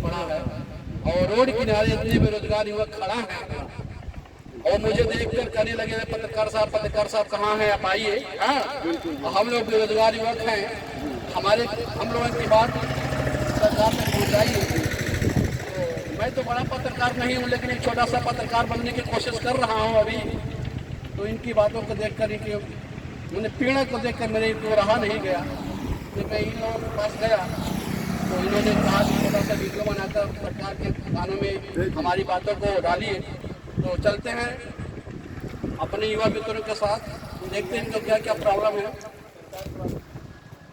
पड़ा है और रोड किनारे इतने बेरोजगार युवक खड़ा है और मुझे देखकर कहने लगे पत्रकार साहब कहाँ हैं आप आइए। हाँ, हम लोग बेरोजगार युवक हैं, हम लोगों की बात सरकार तक पहुँचाइए। तो मैं तो बड़ा पत्रकार नहीं हूँ, लेकिन एक छोटा सा पत्रकार बनने की कोशिश कर रहा हूँ अभी। तो इनकी बातों को देखकर इनकी मैंने पीड़ा को देखकर मेरे को रहा नहीं गया, तो मैं इन लोगों के पास गया तो इन्होंने कहा कि छोटा सा वीडियो बनाकर सरकार के कानों में हमारी बातों को डालिए। तो चलते हैं अपने युवा मित्रों के साथ, देखते हैं इनको क्या क्या प्रॉब्लम है।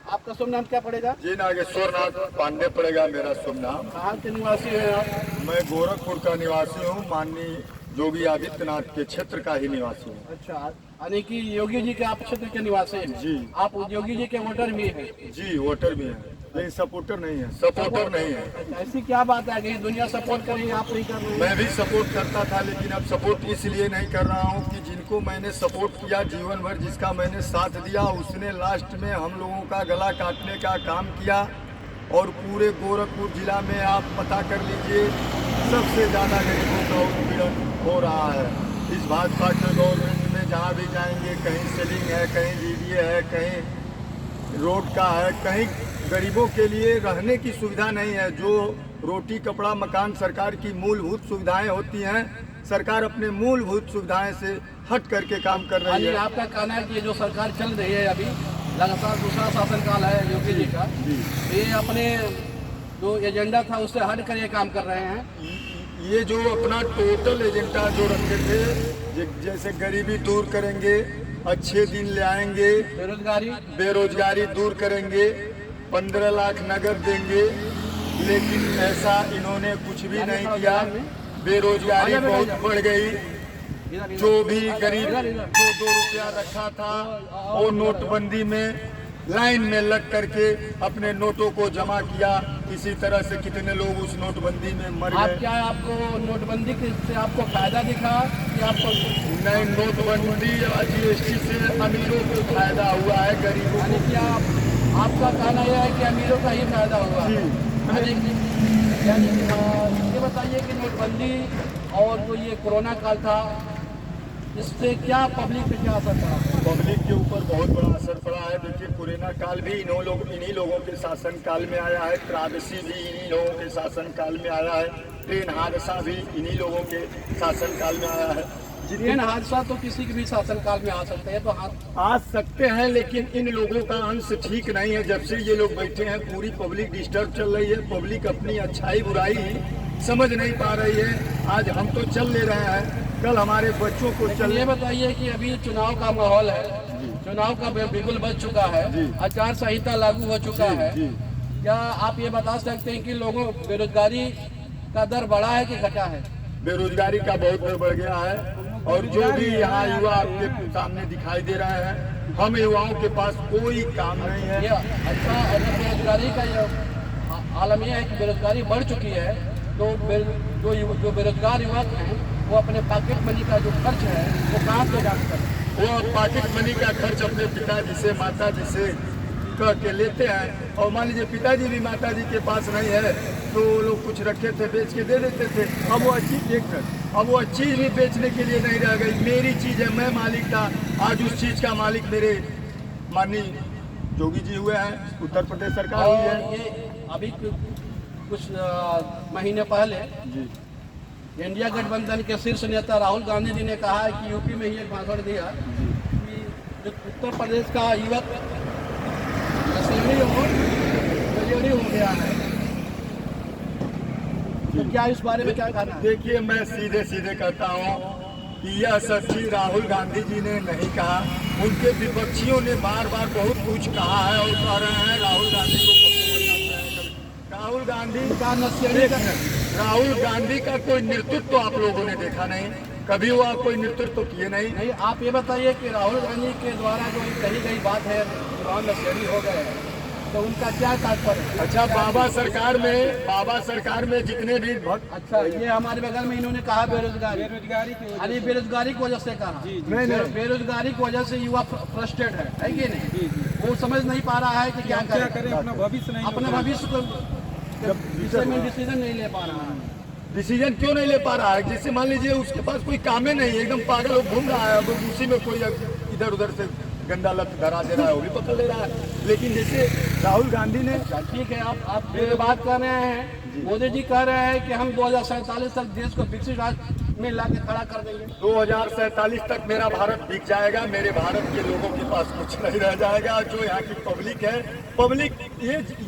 आपका शुभ नाम क्या पड़ेगा? जी नागेश्वरनाथ पांडे पड़ेगा मेरा शुभ नाम। कहाँ के निवासी हैं आप? मैं गोरखपुर का निवासी हूँ, माननीय योगी आदित्यनाथ के क्षेत्र का ही निवासी हूँ। अच्छा, यानी कि योगी जी के आप क्षेत्र के निवासी हैं? जी। आप योगी जी के वोटर भी हैं? जी वोटर भी हैं, लेकिन सपोर्टर नहीं है। सपोर्टर नहीं है। ऐसी क्या बात है कि दुनिया सपोर्ट करेगी, आप नहीं कर रहे हैं? मैं भी सपोर्ट करता था, लेकिन अब सपोर्ट इसलिए नहीं कर रहा हूँ कि जिनको मैंने सपोर्ट किया जीवन भर, जिसका मैंने साथ दिया, उसने लास्ट में हम लोगों का गला काटने का काम किया। और पूरे गोरखपुर जिला में आप पता कर लीजिए, सबसे ज़्यादा गरीबों का उत्पीड़न हो रहा है। इस भाजपा के गवर्नमेंट में जहाँ भी जाएंगे, कहीं सेलिंग है, कहीं डीडीए है, कहीं रोड का है, कहीं गरीबों के लिए रहने की सुविधा नहीं है। जो रोटी कपड़ा मकान सरकार की मूलभूत सुविधाएं होती हैं, सरकार अपने मूलभूत सुविधाएं से हट करके काम कर रही है। आपका कहना है कि जो सरकार चल रही है अभी लगातार दूसरा शासनकाल है योगी जी का, ये अपने जो एजेंडा था उससे हट कर ये काम कर रहे हैं। ये जो अपना टोटल एजेंडा जो रखे थे, जैसे गरीबी दूर करेंगे, अच्छे दिन ले आएंगे, बेरोजगारी दूर करेंगे, 15 लाख नगद देंगे, लेकिन ऐसा इन्होंने कुछ भी नहीं किया। बेरोजगारी बहुत बढ़ गई। जो भी गरीब 2-2 रुपया रखा था वो नोटबंदी में लाइन में लग करके अपने नोटों को जमा किया। इसी तरह से कितने लोग उस नोटबंदी में मर गए। क्या आपको नोटबंदी से आपको फायदा दिखा कि आपको? नहीं, नोटबंदी GST से अमीरों को फायदा हुआ है, गरीबों को क्या आपका कहना यह है कि अमीरों का ही फायदा हुआ? ये बताइए कि नोटबंदी और जो ये कोरोना काल था, इससे क्या पब्लिक पे क्या असर पड़ा? पब्लिक के ऊपर बहुत बड़ा असर पड़ा है। देखिए, कोरोना काल भी इन्हीं लोगों के शासन काल में आया है, त्रासदी भी इन्हीं लोगों के शासन काल में आया है, ट्रेन हादसा भी इन्हीं लोगों के शासन काल में आया है। ट्रेन हादसा तो किसी के भी शासन काल में आ सकते हैं, तो आ सकते हैं, लेकिन इन लोगों का अंश ठीक नहीं है। जब से ये लोग बैठे हैं, पूरी पब्लिक डिस्टर्ब चल रही है। पब्लिक अपनी अच्छाई बुराई समझ नहीं पा रही है। आज हम तो चल ले रहे हैं, कल हमारे बच्चों को चल। ये बताइए कि अभी चुनाव का माहौल है, चुनाव का बिल्कुल बच चुका है, आचार संहिता लागू हो चुका है। क्या आप ये बता सकते हैं कि लोगों बेरोजगारी का दर बढ़ा है कि घटा है? बेरोजगारी का बहुत दर बढ़ गया है। और जो भी यहाँ युवा आपके सामने दिखाई दे रहे हैं, हम युवाओं के पास कोई काम नहीं है। अच्छा, अगर बेरोजगारी का आलम यह है कि बेरोजगारी बढ़ चुकी है, तो जो बेरोजगार युवक हैं वो अपने पॉकेट मनी का जो खर्च है वो कहाँ से जाकर वो पॉकेट मनी का खर्च अपने पिताजी से माताजी से कह के लेते हैं। और मान लीजिए पिताजी भी माताजी के पास नहीं है तो वो लोग कुछ रखे थे बेच के दे देते थे। अब वो चीज़ भी बेचने के लिए नहीं रह गई। मेरी चीज़ है, मैं मालिक था, आज उस चीज़ का मालिक मेरे माननीय योगी जी हुए हैं, उत्तर प्रदेश सरकार हुई है। ये अभी कुछ महीने पहले इंडिया गठबंधन के शीर्ष नेता राहुल गांधी जी ने कहा है कि यूपी में ही एक भाषण दिया कि उत्तर प्रदेश का युवक नशेड़ी हो गया है। तो क्या इस बारे में क्या कहना है? देखिए, मैं सीधे सीधे कहता हूँ कि यह सच्ची राहुल गांधी जी ने नहीं कहा, उनके विपक्षियों ने बार बार बहुत कुछ कहा है और कह रहे हैं राहुल गांधी को। राहुल गांधी का कोई नेतृत्व तो आप लोगों ने देखा नहीं, कभी वो आप कोई नेतृत्व तो किए नहीं। आप ये बताइए कि राहुल गांधी के द्वारा जो कही गई बात है नशेड़ी हो गए, तो उनका क्या तात्पर्य है? अच्छा, बाबा सरकार में जितने भी भक्त। अच्छा, ये हमारे बगल में इन्होंने कहा बेरोजगारी की वजह से कहा। बेरोजगारी की वजह से युवा फ्रस्ट्रेट है कि नहीं? वो समझ नहीं पा रहा है कि क्या करें, अपना भविष्य नहीं, अपने भविष्य को जिससे मैं डिसीजन नहीं ले पा रहा हूँ। डिसीजन क्यों नहीं ले पा रहा है? जैसे मान लीजिए उसके पास कोई काम ही नहीं है, एकदम पागल हो घूम रहा है, अब उसी में कोई इधर उधर से गंदा लत धरा दे रहा है, वो भी पकड़ ले रहा है। लेकिन जैसे राहुल गांधी ने, ठीक है, आप ये बात कर रहे हैं, मोदी जी कह रहे हैं कि हम 2047 तक देश को विकसित राष्ट्र में लाके खड़ा कर देंगे। 2047 तक मेरा भारत बिक जाएगा, मेरे भारत के लोगों के पास कुछ नहीं रह जाएगा। जो यहाँ की पब्लिक है, पब्लिक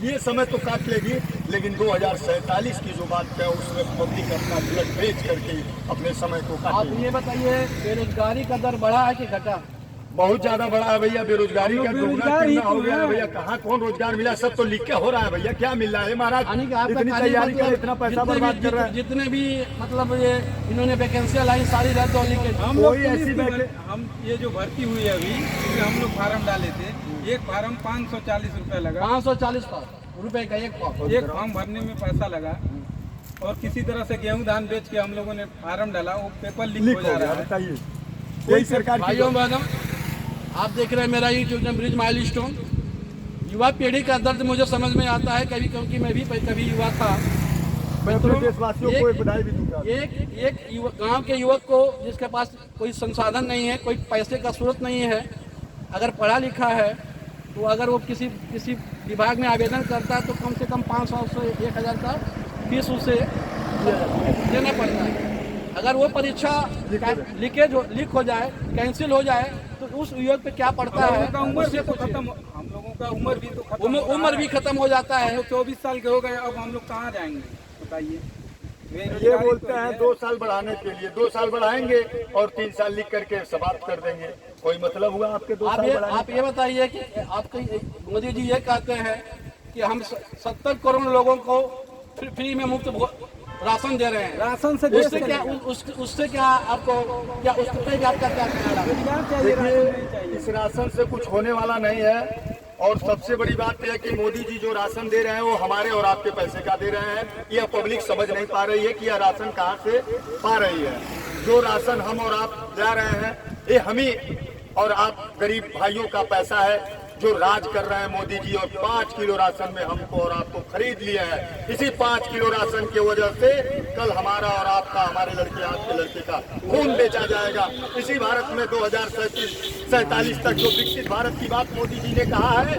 ये समय तो काट लेगी, लेकिन 2047 की जो बात है उसमें पब्लिक अपना ब्लड बेच करके अपने समय को आप काटेगी। ये बताइए, बेरोजगारी का दर बढ़ा है कि घटा? बहुत ज्यादा बड़ा है भैया, बेरोजगारी का दुगना तिगना हो गया है भैया। कहाँ कौन रोजगार मिला? सब तो लिख के हो रहा है भैया, क्या मिल रहा है महाराज? इतनी तैयारी कर, इतना पैसा बर्बाद कर रहा है। जितने भी मतलब ये इन्होंने वैकेंसियां लाई सारी रद्द हो लीकेज। कोई ऐसी हम ये जो भर्ती हुई है अभी, इसमें हम लोग फार्म डाले थे, एक फार्म 540 रुपये लगा। 540 रुपए का एक फॉर्म भरने में पैसा लगा। और किसी तरह से गेहूं धान बेच के हम लोगों ने फार्म डाला, वो पेपर लीक हो जा रहा है। बताइए, यही सरकार की भाइयों बहनों, आप देख रहे हैं मेरा यूट्यूब चैनल ब्रिज माइलस्टोन। युवा पीढ़ी का दर्द मुझे समझ में आता है कभी, क्योंकि मैं भी कभी युवा था। मैं अपने देशवासियों को एक बधाई भी दूंगा। एक गांव के युवक को जिसके पास कोई संसाधन नहीं है, कोई पैसे का स्रोत नहीं है, अगर पढ़ा लिखा है तो अगर वो किसी विभाग में आवेदन करता है तो कम से कम 500 से 1000 का फीस उसे देना पड़ता है। अगर वो परीक्षा लीक हो जाए, कैंसिल हो जाए, तो उस युवक पे क्या पड़ता है? उससे तो खत्म, हम लोगों का उम्र भी तो खत्म, उम्र भी खत्म हो जाता है। 24 साल के हो गए, अब हम लोग कहाँ जाएंगे बताइए? ये बोलते हैं 2 साल बढ़ाने के लिए, 2 साल बढ़ाएंगे और 3 साल लिख करके समाप्त कर देंगे। कोई मतलब हुआ आपके 2 साल बढ़ाने? आप ये बताइए कि आपके मोदी जी ये कहते हैं कि हम 70 करोड़ लोगों को फ्री में मुफ्त राशन दे रहे हैं। राशन से उससे क्या आपको क्या उस पे भी आपका क्या ख्याल है? देखिए, इस राशन से कुछ होने वाला नहीं है। और सबसे बड़ी बात यह है कि मोदी जी जो राशन दे रहे हैं वो हमारे और आपके पैसे का दे रहे हैं। यह पब्लिक समझ नहीं पा रही है कि यह राशन कहाँ से पा रही है। जो राशन हम और आप जा रहे हैं, ये हम ही और आप गरीब भाइयों का पैसा है जो राज कर रहे हैं मोदी जी। और 5 किलो राशन में हमको और आपको खरीद लिया है। इसी 5 किलो राशन की वजह से कल हमारा और आपका, हमारे लड़के आपके लड़के का खून बेचा जाएगा। इसी भारत में 2047 तक जो विकसित भारत की बात मोदी जी ने कहा है,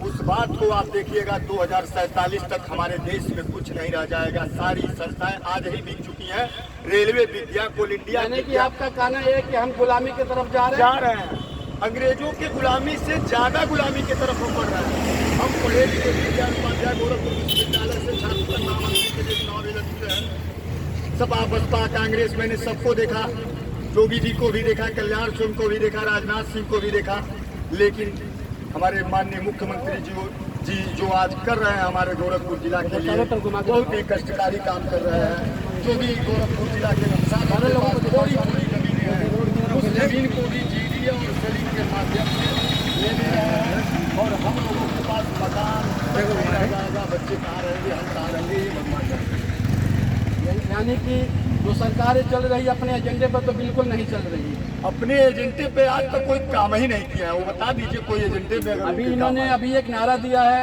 उस बात को आप देखिएगा। 2047 तक हमारे देश में कुछ नहीं रह जाएगा। सारी संस्थाएं आज ही बिक चुकी हैं। रेलवे विद्या, कोल इंडिया। यानी कि आपका कहना है कि हम गुलामी की तरफ जा रहे हैं। अंग्रेजों की गुलामी से ज्यादा गुलामी की तरफ हम बढ़ रहे हैं। हम पढ़े लिखे विज्ञान उपाध्याय गोरखपुर विश्वविद्यालय से छात्र महामंत्री के लिए चुनाव लड़ते हैं। सपा बसपा कांग्रेस, मैंने सबको देखा, योगी जी को भी देखा, कल्याण सिंह को भी देखा, राजनाथ सिंह को भी देखा। लेकिन हमारे माननीय मुख्यमंत्री जी जो आज कर रहे हैं हमारे गोरखपुर जिला के लिए, बहुत ही कष्टकारी काम कर रहे हैं। जो भी गोरखपुर जिला के सारे लोगों को थोड़ी जमीनें हैं, उस जमीन को भी जीडी और सलीम के माध्यम से ले दे रहे हैं। और हम लोगों के पास मकान जाएगा, बच्चे कहाँ रहेंगे, हम कहाँ रहेंगे, ये बदमाश है। यानी कि जो सरकारें चल रही है अपने एजेंडे पर तो बिल्कुल नहीं चल रही है। अपने एजेंडे पे आज तक कोई काम ही नहीं किया है। वो बता दीजिए कोई एजेंडे पे अगर अभी इन्होंने अभी एक नारा दिया है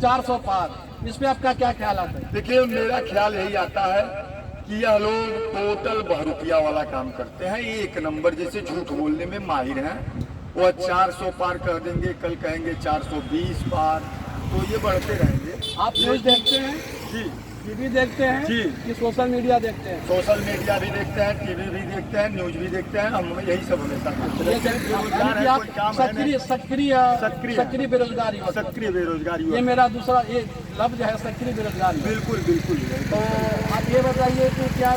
400 पार, इस पे आपका क्या ख्याल आता है? देखिए, मेरा ख्याल यही आता है कि यह लोग टोटल बहरूपिया वाला काम करते हैं। ये एक नंबर जैसे झूठ बोलने में माहिर हैं। वह 400 पार कह देंगे, कल कहेंगे 420 पार, तो ये बढ़ते रहेंगे। आप न्यूज देखते हैं जी, टीवी देखते हैं जी, कि सोशल मीडिया देखते हैं? सोशल मीडिया भी देखते हैं, टीवी भी देखते हैं, न्यूज भी देखते हैं। हम यही सब हमेशा करते हैं। सक्रिय बेरोजगारी, सक्रिय बेरोजगारी, ये मेरा दूसरा ये लफ्ज है, सक्रिय बेरोजगारी। बिल्कुल बिल्कुल। तो आप ये बताइए कि क्या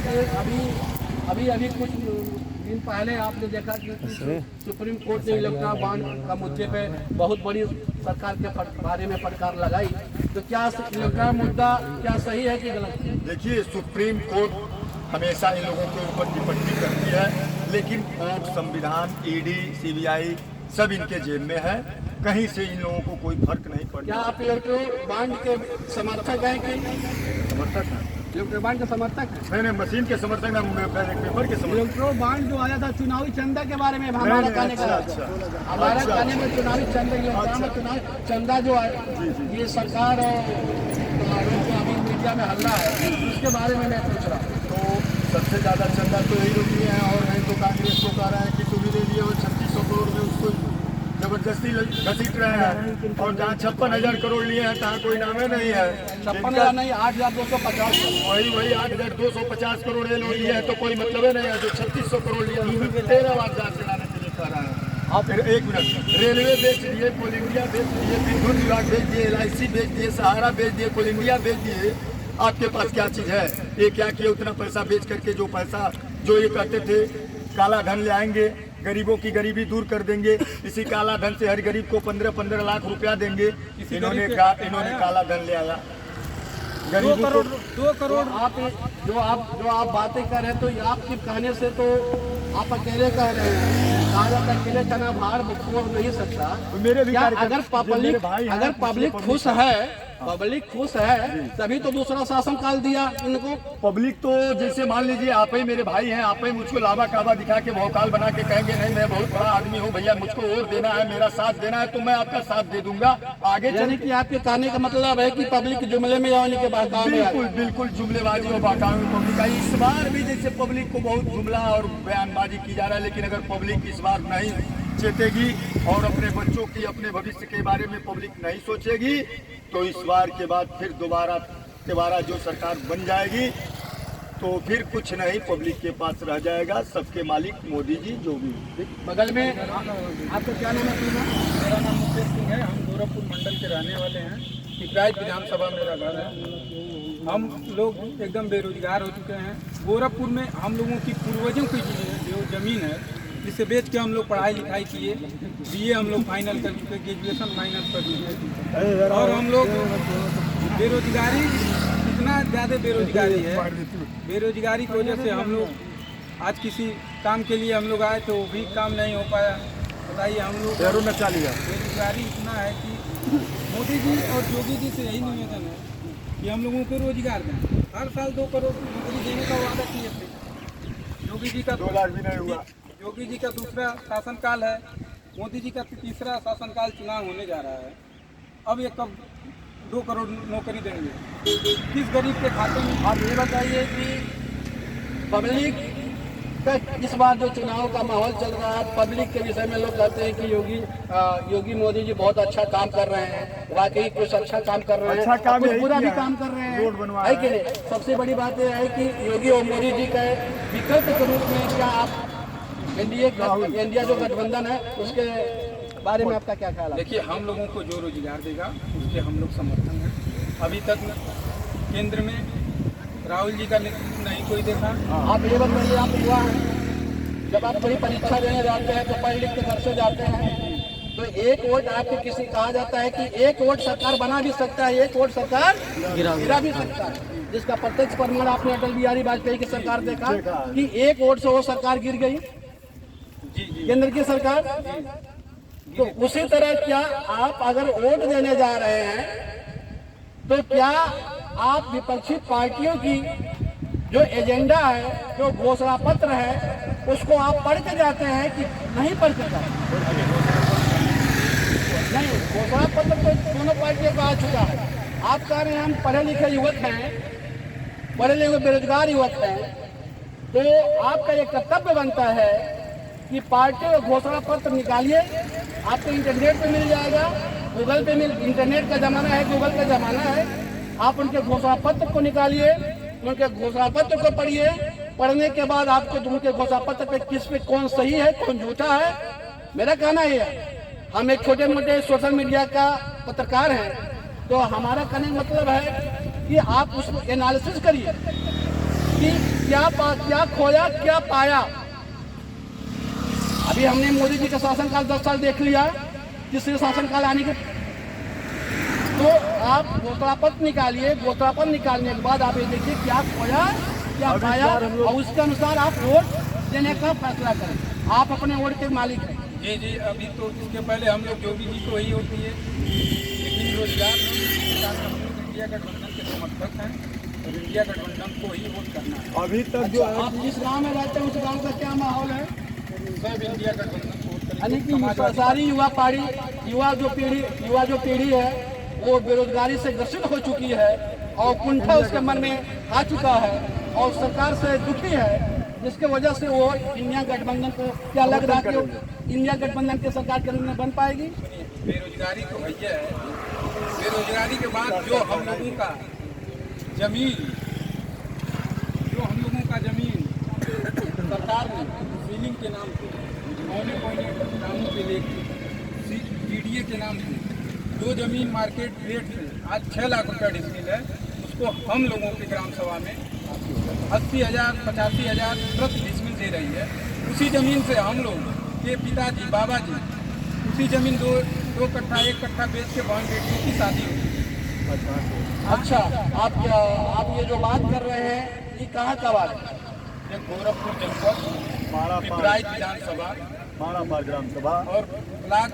अभी कुछ दिन पहले आपने देखा कि सुप्रीम कोर्ट ने इलेक्ट्रॉनिक बॉन्ड का मुद्दे पे बहुत बड़ी सरकार के बारे में फटकार लगाई, तो क्या इलेक्ट्रॉनिक मुद्दा क्या सही है कि गलत? देखिए, सुप्रीम कोर्ट हमेशा इन लोगों के ऊपर टिप्पणी करती है, लेकिन कोर्ट, संविधान, ईडी, सीबीआई सब इनके जेब में है। कहीं से इन लोगों को कोई फर्क नहीं पड़ता। क्या आप इलेक्ट्रॉनिक बॉन्ड के समर्थक हैं कि समर्थक है? इलेक्ट्रॉनिक बॉन्ड के समर्थक हैं? मैंने मशीन के समर्थक है, पेपर के समर्थक। इलेक्ट्रॉनिक बॉन्ड जो आया था चुनावी चंदा के बारे में हमारा कहने का, हमारा कहने में चुनावी चंदा, चुनावी चंदा जो है ये सरकार और अभी मोहल्ला में हल्ला है, उसके बारे में मैं पूछ रहा हूँ। तो सबसे ज़्यादा चंदा तो यही लोग लिए हैं, और नहीं तो कांग्रेस को कह रहे हैं कि तुम ही दे दिए, और 3600 करोड़ में उसको जबरदस्ती घसीट रहे हैं। और जहाँ 56,000 करोड़ लिए हैं तहाँ कोई नामे नहीं है। 56,000 नहीं, 8,250। वही 8,250 करोड़ ये लोग लिए हैं, तो कोई मतलब ही नहीं है। जो 3600 करोड़ लिए हैं उसमें 13 बार जांच कराने के लिए कह रहा है। आप फिर एक मिनट, रेलवे बेच दिए, कोल इंडिया बेच दिए, विद्युत विभाग बेच दिए, LIC बेच दिए, सहारा बेच दिए, कोल इंडिया बेच दिए। आपके पास क्या चीज़ है? ये क्या किए? उतना पैसा बेच करके जो पैसा जो ये कहते थे काला धन ले आएंगे, गरीबों की गरीबी दूर कर देंगे, इसी काला धन से हर गरीब को 15-15 लाख रुपया देंगे। इन्होंने काला धन ले आया। 2 करोड़ जो आप बातें कर रहे हैं, तो ये आपके कहने से तो आप अकेले कह रहे हैं। कहा जाता है अकेले चना भार हो नहीं सकता। मेरे भी क्या अगर पब्लिक खुश है, पब्लिक खुश है, तभी तो दूसरा शासन काल दिया इनको। पब्लिक तो जैसे मान लीजिए आप ही मेरे भाई हैं, आप ही मुझको लावा काबा दिखा के भौकाल बना के कहेंगे नहीं मैं बहुत बड़ा आदमी हूँ भैया, मुझको वोट देना है, मेरा साथ देना है, तो मैं आपका साथ दे दूंगा। आगे यानी कि आपके कहने का मतलब है कि पब्लिक जुमले में या उन्हीं के बहकावे में बिल्कुल बिल्कुल जुमलेबाजी और बहकावे में पब्लिक आई। इस बार भी जैसे पब्लिक को बहुत जुमला और बयानबाजी की जा रहा है, लेकिन अगर पब्लिक इस बार नहीं चेतेगी और अपने बच्चों की, अपने भविष्य के बारे में पब्लिक नहीं सोचेगी, तो इस बार के बाद फिर दोबारा जो सरकार बन जाएगी तो फिर कुछ नहीं पब्लिक के पास रह जाएगा, सबके मालिक मोदी जी जो भी। बगल में आपको क्या नाम है? मेरा नाम मुकेश सिंह है। हम गोरखपुर मंडल के रहने वाले हैं। पिपराइच विधानसभा मेरा घर है। हम लोग एकदम बेरोजगार हो चुके हैं। गोरखपुर में हम लोगों की पूर्वजों की जो ज़मीन है, जिसे बेच के हम लोग पढ़ाई लिखाई किए, BA हम लोग फाइनल कर चुके, ग्रेजुएशन फाइनल कर चुके, और हम लोग बेरोजगारी, इतना ज़्यादा बेरोजगारी है, बेरोजगारी की वजह से हम लोग आज किसी काम के लिए हम लोग आए तो भी काम नहीं हो पाया। बताइए, हम लोग बेरोजगारी इतना है कि मोदी जी और योगी जी से यही निवेदन है कि हम लोगों को रोजगार दें। हर साल 2 करोड़ नौकरी देने का वादा किए थे। योगी जी का 2 लाख भी नहीं हुआ। योगी जी का दूसरा शासनकाल है, मोदी जी का तीसरा शासनकाल चुनाव होने जा रहा है। अब ये कब 2 करोड़ नौकरी देंगे किस गरीब के खाते में? आप ये बताइए कि पब्लिक का इस बार जो चुनाव का माहौल चल रहा है, पब्लिक के विषय में लोग कहते हैं कि योगी मोदी जी बहुत अच्छा काम कर रहे हैं, वाकई कुछ अच्छा काम कर रहे हैं, कुछ बुरा भी काम कर रहे हैं, है कि नहीं? सबसे बड़ी बात यह है कि योगी और मोदी जी का विकल्प के रूप में क्या आप इंडिया जो गठबंधन है उसके बारे में आपका क्या ख्याल है? देखिए, हम लोगों को जो रोजगार देगा उसके हम लोग समर्थन हैं। अभी तक केंद्र में राहुल जी का नहीं कोई देखा। आप ये बताइए, आप युवा हैं, जब आप कोई परीक्षा देने जाते हैं तो पढ़ लिख के घर से जाते हैं, तो एक वोट आपके किसी कहा जाता है कि एक वोट सरकार बना भी सकता है, एक वोट सरकार गिरा भी सकता है, जिसका प्रत्यक्ष प्रमाण आपने अटल बिहारी वाजपेयी की सरकार देखा कि एक वोट से वो सरकार गिर गई, केंद्र की सरकार। तो उसी तरह क्या आप अगर वोट देने जा रहे हैं तो क्या आप विपक्षी पार्टियों की जो एजेंडा है, जो घोषणा पत्र है, उसको आप पढ़ के जाते हैं कि नहीं पढ़ के जाते? नहीं, घोषणा पत्र तो दोनों पार्टियों का आ चुका है। आप कह रहे हैं हम पढ़े लिखे युवक हैं, पढ़े लिखे बेरोजगार युवक हैं, तो आपका ये कर्तव्य बनता है कि पार्टी का घोषणा पत्र निकालिए। आपको इंटरनेट पे मिल जाएगा, गूगल पे इंटरनेट का ज़माना है, गूगल का ज़माना है। आप उनके घोषणा पत्र को निकालिए, उनके घोषणा पत्र को पढ़िए। पढ़ने के बाद आपको उनके घोषणा पत्र पे किस पे कौन सही है कौन झूठा है, मेरा कहना ये है। हम एक छोटे मोटे सोशल मीडिया का पत्रकार हैं, तो हमारा कहने का मतलब है कि आप उसको एनालिसिस करिए कि क्या खोया क्या पाया। अभी हमने मोदी जी का शासनकाल 10 साल देख लिया, तीसरे शासनकाल आने के, तो आप घोषणा पत्र निकालिए। घोषणा पत्र निकालने के बाद आप ये देखिए क्या खोया क्या पाया, और उसके अनुसार आप वोट देने का फैसला करें। आप अपने वोट के मालिक हैं। जी, अभी तो इसके पहले हम लोग योगी जी को ही होती है, लेकिन रोजगार इंडिया गठबंधन के समर्थक हैं और इंडिया गठबंधन को ही वोट करना है। अभी तक जो आप जिस गाँव में रहते हैं उस गाँव का क्या माहौल है? सब इंडिया गठबंधन को वोट यानी करेंगे। कि सारी युवा जो पीढ़ी है वो बेरोजगारी से ग्रसित हो चुकी है। और कुंठा उसके मन में आ चुका है और सरकार से दुखी है, जिसके वजह से वो इंडिया गठबंधन को क्या लग रहा है कि इंडिया गठबंधन की सरकार केंद्र में बन पाएगी? बेरोजगारी तो भैया है, बेरोजगारी के बाद जो हम लोगों का जमीन सरकार ने सीलिंग के नाम से कोने कोने कामों के लिए DDA के नाम से जो जमीन मार्केट रेट से आज 6 लाख रुपया डिस्मिल है, उसको हम लोगों के ग्राम सभा में 80,000 85,000 प्रति डिस्मिल दे रही है। उसी जमीन से हम लोग के पिताजी बाबा जी उसी जमीन दो कट्ठा 1 कट्ठा बेच के बहन बेटियों की शादी होगी। अच्छा, आप ये जो बात कर रहे हैं ये कहाँ का बात है? गोरखपुर जनपद पिपराइच विधानसभा माड़ापार ग्राम सभा और ब्लॉक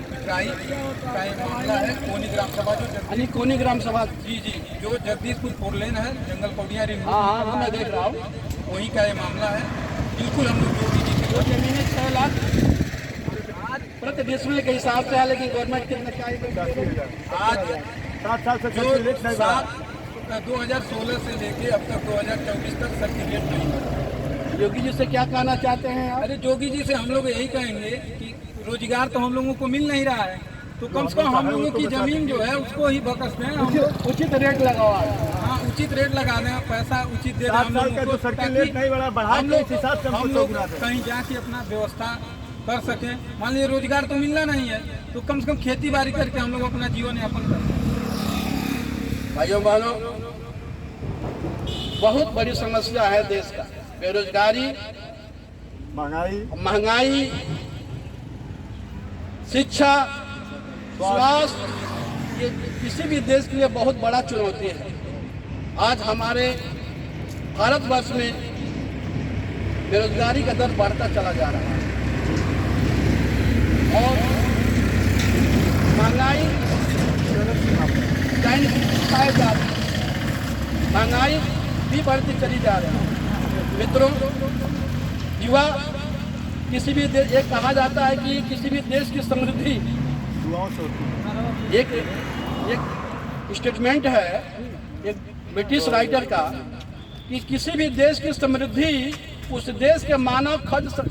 पिपराइच का एक मामला है। कोनी ग्राम सभा जो कोनी ग्राम सभा, जी जो जगदीशपुर 4 लेन है, जंगल पौड़िया रिंग, हाँ मैं देख रहा हूँ, वहीं का ये मामला है। बिल्कुल हम लोग योगी जी की वो जमीनें 6 लाख प्रति डिस्मिल के हिसाब से है, लेकिन गवर्नमेंट कितने का आज 7 साल से जो 2016 से लेके अब तक 2024 तक सर्टिफिकेट नहीं मिला। योगी जी से क्या कहना चाहते हैं आप? अरे योगी जी से हम लोग यही कहेंगे कि रोजगार तो हम लोगों को मिल नहीं रहा है, तो कम से कम हम लोगों की जमीन जो है उसको ही बकस दें, हम लोग उचित रेट लगाओ। हाँ, उचित रेट लगा दें, पैसा उचित दे दें हम लोगों को, हम लोग कहीं जाके अपना व्यवस्था कर सकें। मान लीजिए रोजगार तो मिलना नहीं है, तो कम से कम खेती बाड़ी करके हम लोग अपना जीवन यापन करें। भाइयों बहनों, बहुत बड़ी समस्या है देश का, बेरोजगारी, महंगाई, शिक्षा, स्वास्थ्य, ये किसी भी देश के लिए बहुत बड़ा चुनौती है। आज हमारे भारतवर्ष में बेरोजगारी का दर बढ़ता चला जा रहा है और महंगाई महंगाई भी बढ़ती चली जा रही है। मित्रों, युवा किसी भी देश, एक कहा जाता है कि किसी भी देश की समृद्धि, एक स्टेटमेंट है एक ब्रिटिश राइटर का कि किसी भी देश की समृद्धि उस देश के मानव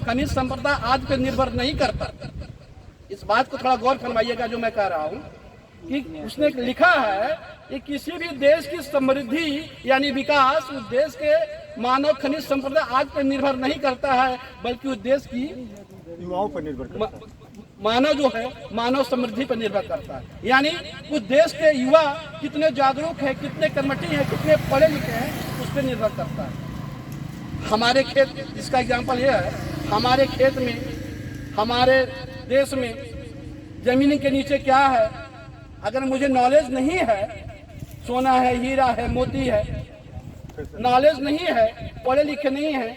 खनिज संपदा आदि पर निर्भर नहीं करता। इस बात को थोड़ा गौर फरमाइएगा जो मैं कह रहा हूँ कि उसने लिखा है कि किसी भी देश की समृद्धि यानी विकास उस देश के मानव खनिज संपदा आज पर निर्भर नहीं करता है, बल्कि उस देश की युवाओं पर निर्भर करता है। मानव जो है मानव समृद्धि पर निर्भर करता है। यानी उस देश के युवा कितने जागरूक हैं, कितने कर्मठी हैं, कितने पढ़े लिखे हैं, उस पर निर्भर करता है। हमारे खेत, इसका एग्जाम्पल यह है, हमारे खेत में, हमारे देश में जमीन के नीचे क्या है, अगर मुझे नॉलेज नहीं है, सोना है, हीरा है, मोती है, नॉलेज नहीं है, पढ़े लिखे नहीं है,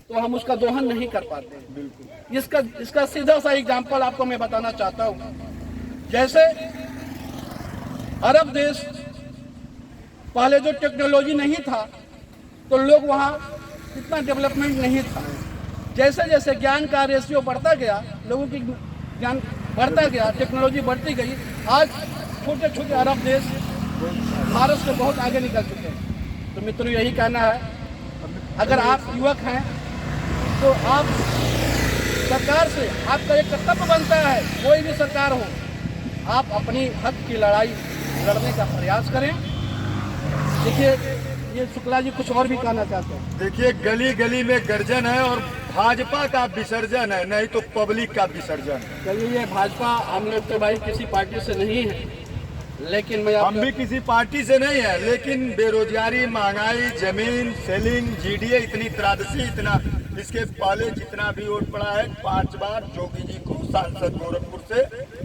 तो हम उसका दोहन नहीं कर पाते। इसका सीधा सा एग्जाम्पल आपको मैं बताना चाहता हूँ। जैसे अरब देश, पहले जो टेक्नोलॉजी नहीं था तो लोग वहाँ इतना डेवलपमेंट नहीं था। जैसे जैसे ज्ञान का रेशियो बढ़ता गया, लोगों की ज्ञान बढ़ता गया, टेक्नोलॉजी बढ़ती गई, आज छोटे छोटे अरब देश भारत से बहुत आगे निकल चुके हैं। तो मित्रों, यही कहना है, अगर आप युवक हैं तो आप सरकार से, आपका एक कर्तव्य बनता है, कोई भी सरकार हो, आप अपनी हक की लड़ाई लड़ने का प्रयास करें। देखिए, ये शुक्ला जी कुछ और भी कहना चाहते हैं। देखिए, गली गली में गर्जन है और भाजपा का विसर्जन है, नहीं तो पब्लिक का विसर्जन। चलिए, ये भाजपा, हम लोग तो भाई किसी पार्टी से नहीं है, लेकिन हम भी किसी पार्टी से नहीं है, लेकिन बेरोजगारी, महंगाई, जमीन, सेलिंग, GDA इतनी त्रासदी, इतना इसके पहले जितना भी वोट पड़ा है, 5 बार जोगी जी को सांसद गोरखपुर से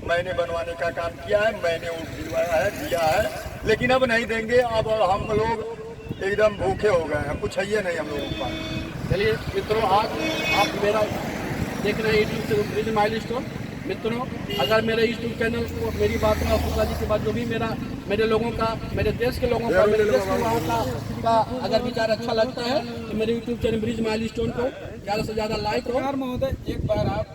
मैंने बनवाने का काम किया है, मैंने वोट दिलवाया है, दिया है, लेकिन अब नहीं देंगे। अब हम लोग एकदम भूखे हो गए हैं, कुछ है ही नहीं हम लोगों के पास। चलिए मित्रों, आप मेरा देख रहे हैं यूट्यूब से ब्रिज माइलस्टोन। मित्रों, अगर मेरे यूट्यूब चैनल को, मेरी बात में शुक्ला जी के बाद जो भी मेरे लोगों का, मेरे देश के लोगों का, मेरे देश के युवाओं का अगर विचार अच्छा लगता है तो मेरे यूट्यूब चैनल ब्रिज माइलस्टोन को ज़्यादा से ज़्यादा लाइक करो। महोदय, एक बार आप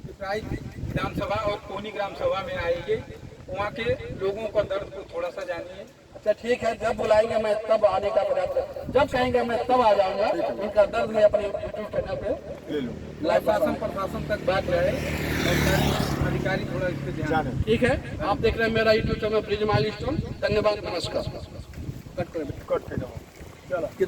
पिपराइच विधानसभा और कोनी ग्राम सभा में आइए, वहाँ के लोगों का दर्द को थोड़ा सा जानिए, अच्छा ठीक है, जब बुलाएंगे मैं तब आने का प्रयास करूंगा, जब कहेंगे मैं तब आ जाऊंगा। इनका दर्द मैं अपने यूट्यूब चैनल पे ले लो लाइव शासन प्रशासन तक बात रहे और सारे अधिकारी थोड़ा इस पे ध्यान जाने ठीक है। आप देख रहे हैं मेरा यूट्यूब चैनल प्रिज माइलस्टोन। धन्यवाद, नमस्कार। कट करें। कट के जाओ। कितने